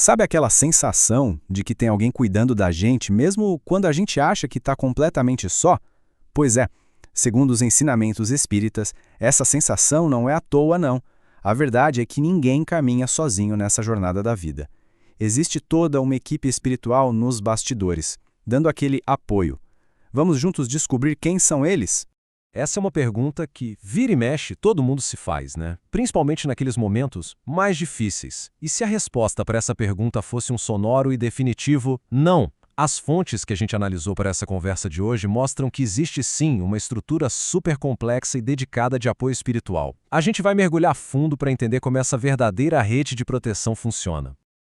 Sabe aquela sensação de que tem alguém cuidando da gente, mesmo quando a gente acha que está completamente só? Pois é, segundo os ensinamentos espíritas, essa sensação não é à toa, não. A verdade é que ninguém caminha sozinho nessa jornada da vida. Existe toda uma equipe espiritual nos bastidores, dando aquele apoio. Vamos juntos descobrir quem são eles? Essa é uma pergunta que, vira e mexe, todo mundo se faz, né? Principalmente naqueles momentos mais difíceis. E se a resposta para essa pergunta fosse um sonoro e definitivo não? As fontes que a gente analisou para essa conversa de hoje mostram que existe sim uma estrutura super complexa e dedicada de apoio espiritual. A gente vai mergulhar fundo para entender como essa verdadeira rede de proteção funciona.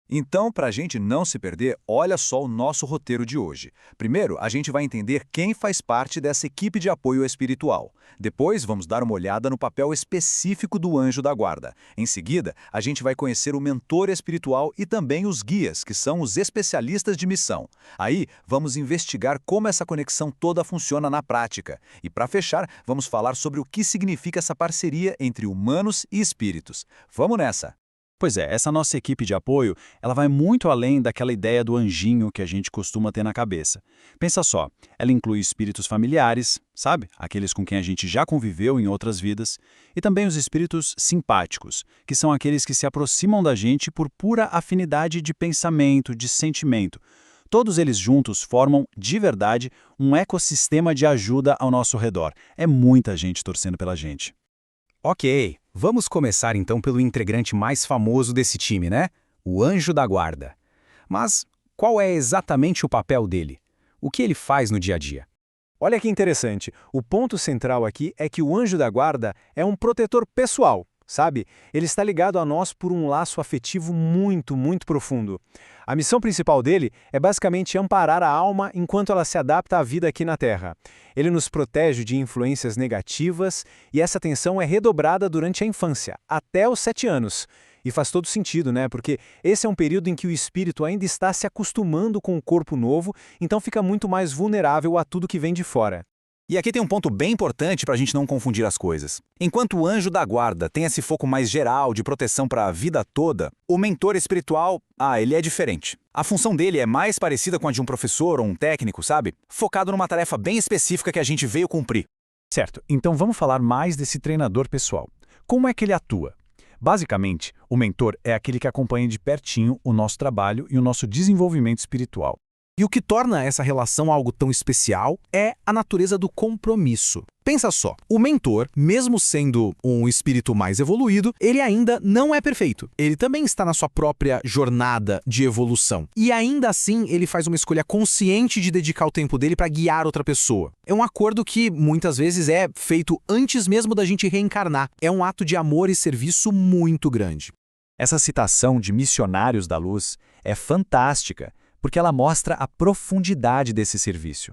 Então, para a gente não se perder, olha só o nosso roteiro de hoje. Primeiro, a gente vai entender quem faz parte dessa equipe de apoio espiritual. Depois, vamos dar uma olhada no papel específico do anjo da guarda. Em seguida, a gente vai conhecer o mentor espiritual e também os guias, que são os especialistas de missão. Aí, vamos investigar como essa conexão toda funciona na prática. E para fechar, vamos falar sobre o que significa essa parceria entre humanos e espíritos. Vamos nessa! Pois é, essa nossa equipe de apoio, ela vai muito além daquela ideia do anjinho que a gente costuma ter na cabeça. Pensa só, ela inclui espíritos familiares, sabe? Aqueles com quem a gente já conviveu em outras vidas, e também os espíritos simpáticos, que são aqueles que se aproximam da gente por pura afinidade de pensamento, de sentimento. Todos eles juntos formam, de verdade, um ecossistema de ajuda ao nosso redor. É muita gente torcendo pela gente. Ok, vamos começar então pelo integrante mais famoso desse time, né? O anjo da guarda. Mas qual é exatamente o papel dele? O que ele faz no dia a dia? Olha que interessante, o ponto central aqui é que o anjo da guarda é um protetor pessoal, sabe? Ele está ligado a nós por um laço afetivo muito profundo. A missão principal dele é basicamente amparar a alma enquanto ela se adapta à vida aqui na Terra. Ele nos protege de influências negativas e essa atenção é redobrada durante a infância, até os 7 anos. E faz todo sentido, né? Porque esse é um período em que o espírito ainda está se acostumando com o corpo novo, então fica muito mais vulnerável a tudo que vem de fora. E aqui tem um ponto bem importante para a gente não confundir as coisas. Enquanto o anjo da guarda tem esse foco mais geral de proteção para a vida toda, o mentor espiritual, ele é diferente. A função dele é mais parecida com a de um professor ou um técnico, sabe? Focado numa tarefa bem específica que a gente veio cumprir. Certo, então vamos falar mais desse treinador pessoal. Como é que ele atua? Basicamente, o mentor é aquele que acompanha de pertinho o nosso trabalho e o nosso desenvolvimento espiritual. E o que torna essa relação algo tão especial é a natureza do compromisso. Pensa só, o mentor, mesmo sendo um espírito mais evoluído, ele ainda não é perfeito. Ele também está na sua própria jornada de evolução. E ainda assim, ele faz uma escolha consciente de dedicar o tempo dele para guiar outra pessoa. É um acordo que muitas vezes é feito antes mesmo da gente reencarnar. É um ato de amor e serviço muito grande. Essa citação de missionários da luz é fantástica, porque ela mostra a profundidade desse serviço.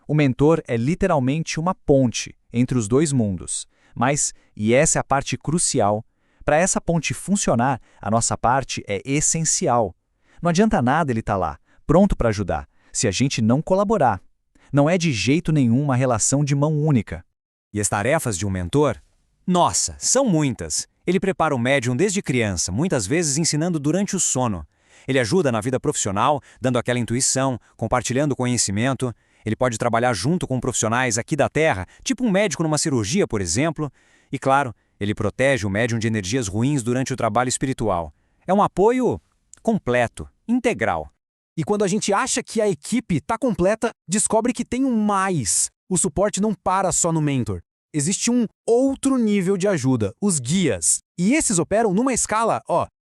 O mentor é literalmente uma ponte entre os dois mundos, mas, e essa é a parte crucial, para essa ponte funcionar, a nossa parte é essencial. Não adianta nada ele estar lá, pronto para ajudar, se a gente não colaborar. Não é de jeito nenhum uma relação de mão única. E as tarefas de um mentor? Nossa, são muitas. Ele prepara o médium desde criança, muitas vezes ensinando durante o sono. Ele ajuda na vida profissional, dando aquela intuição, compartilhando conhecimento. Ele pode trabalhar junto com profissionais aqui da Terra, tipo um médico numa cirurgia, por exemplo. E, claro, ele protege o médium de energias ruins durante o trabalho espiritual. É um apoio completo, integral. E quando a gente acha que a equipe está completa, descobre que tem um mais. O suporte não para só no mentor. Existe um outro nível de ajuda, os guias. E esses operam numa escala,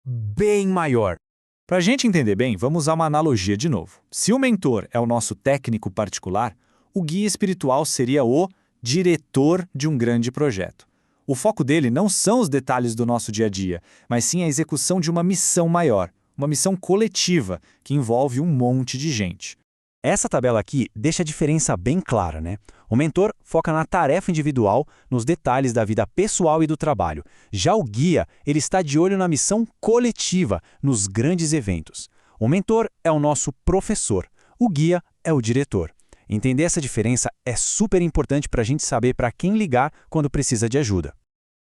bem maior. Para a gente entender bem, vamos usar uma analogia de novo. Se o mentor é o nosso técnico particular, o guia espiritual seria o diretor de um grande projeto. O foco dele não são os detalhes do nosso dia a dia, mas sim a execução de uma missão maior, uma missão coletiva, que envolve um monte de gente. Essa tabela aqui deixa a diferença bem clara, né? O mentor foca na tarefa individual, nos detalhes da vida pessoal e do trabalho. Já o guia, ele está de olho na missão coletiva, nos grandes eventos. O mentor é o nosso professor, o guia é o diretor. Entender essa diferença é super importante para a gente saber para quem ligar quando precisa de ajuda.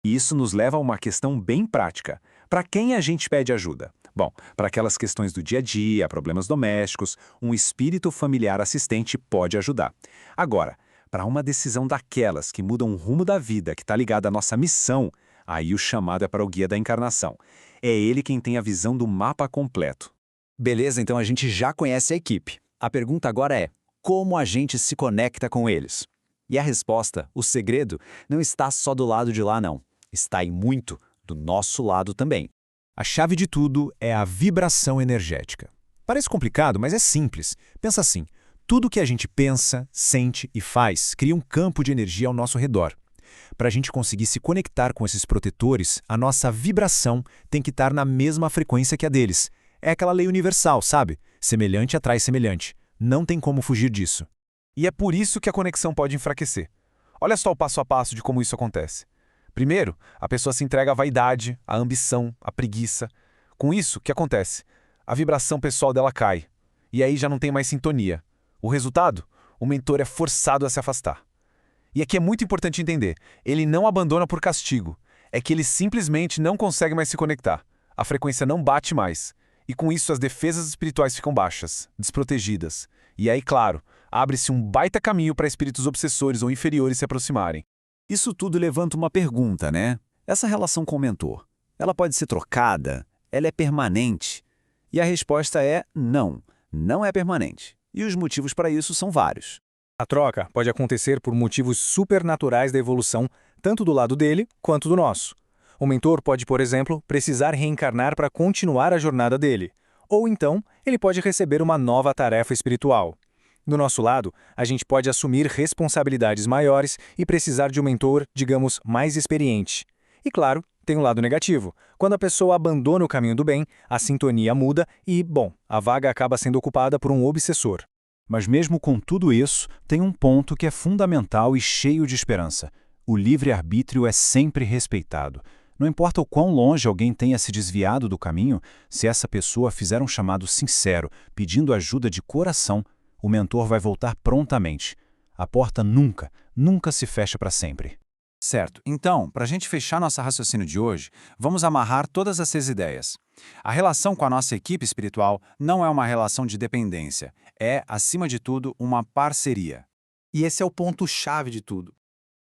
E isso nos leva a uma questão bem prática. Para quem a gente pede ajuda? Bom, para aquelas questões do dia a dia, problemas domésticos, um espírito familiar assistente pode ajudar. Agora, para uma decisão daquelas que mudam o rumo da vida, que está ligada à nossa missão, aí o chamado é para o guia da encarnação. É ele quem tem a visão do mapa completo. Beleza, então a gente já conhece a equipe. A pergunta agora é: como a gente se conecta com eles? E a resposta, o segredo, não está só do lado de lá, não. Está em muito do nosso lado também. A chave de tudo é a vibração energética. Parece complicado, mas é simples. Pensa assim, tudo que a gente pensa, sente e faz cria um campo de energia ao nosso redor. Para a gente conseguir se conectar com esses protetores, a nossa vibração tem que estar na mesma frequência que a deles. É aquela lei universal, sabe? Semelhante atrai semelhante. Não tem como fugir disso. E é por isso que a conexão pode enfraquecer. Olha só o passo a passo de como isso acontece. Primeiro, a pessoa se entrega à vaidade, à ambição, à preguiça. Com isso, o que acontece? A vibração pessoal dela cai. E aí já não tem mais sintonia. O resultado? O mentor é forçado a se afastar. E aqui é muito importante entender, ele não abandona por castigo. É que ele simplesmente não consegue mais se conectar. A frequência não bate mais. E com isso as defesas espirituais ficam baixas, desprotegidas. E aí, claro, abre-se um baita caminho para espíritos obsessores ou inferiores se aproximarem. Isso tudo levanta uma pergunta, né? Essa relação com o mentor, ela pode ser trocada? Ela é permanente? E a resposta é não, não é permanente. E os motivos para isso são vários. A troca pode acontecer por motivos supernaturais da evolução, tanto do lado dele quanto do nosso. O mentor pode, por exemplo, precisar reencarnar para continuar a jornada dele. Ou então, ele pode receber uma nova tarefa espiritual. Do nosso lado, a gente pode assumir responsabilidades maiores e precisar de um mentor, digamos, mais experiente. E claro, tem um lado negativo. Quando a pessoa abandona o caminho do bem, a sintonia muda e, bom, a vaga acaba sendo ocupada por um obsessor. Mas mesmo com tudo isso, tem um ponto que é fundamental e cheio de esperança. O livre-arbítrio é sempre respeitado. Não importa o quão longe alguém tenha se desviado do caminho, se essa pessoa fizer um chamado sincero, pedindo ajuda de coração, o mentor vai voltar prontamente. A porta nunca, nunca se fecha para sempre. Certo. Então, para a gente fechar nosso raciocínio de hoje, vamos amarrar todas essas ideias. A relação com a nossa equipe espiritual não é uma relação de dependência. É, acima de tudo, uma parceria. E esse é o ponto-chave de tudo.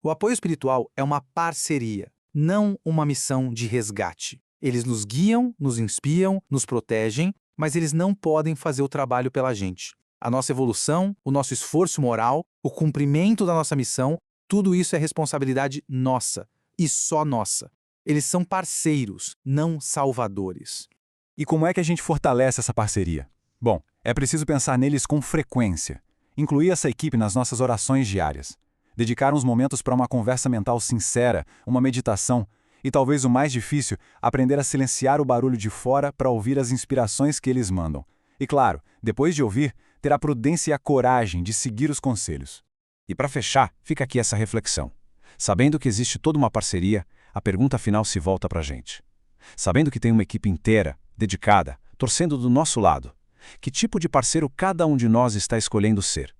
O apoio espiritual é uma parceria, não uma missão de resgate. Eles nos guiam, nos inspiram, nos protegem, mas eles não podem fazer o trabalho pela gente. A nossa evolução, o nosso esforço moral, o cumprimento da nossa missão, tudo isso é responsabilidade nossa, e só nossa. Eles são parceiros, não salvadores. E como é que a gente fortalece essa parceria? Bom, é preciso pensar neles com frequência. Incluir essa equipe nas nossas orações diárias. Dedicar uns momentos para uma conversa mental sincera, uma meditação. E talvez o mais difícil, aprender a silenciar o barulho de fora para ouvir as inspirações que eles mandam. E claro, depois de ouvir, ter a prudência e a coragem de seguir os conselhos. E para fechar, fica aqui essa reflexão. Sabendo que existe toda uma parceria, a pergunta final se volta para a gente. Sabendo que tem uma equipe inteira, dedicada, torcendo do nosso lado, que tipo de parceiro cada um de nós está escolhendo ser?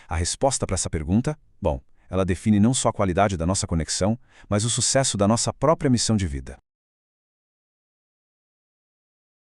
A resposta para essa pergunta, bom, ela define não só a qualidade da nossa conexão, mas o sucesso da nossa própria missão de vida.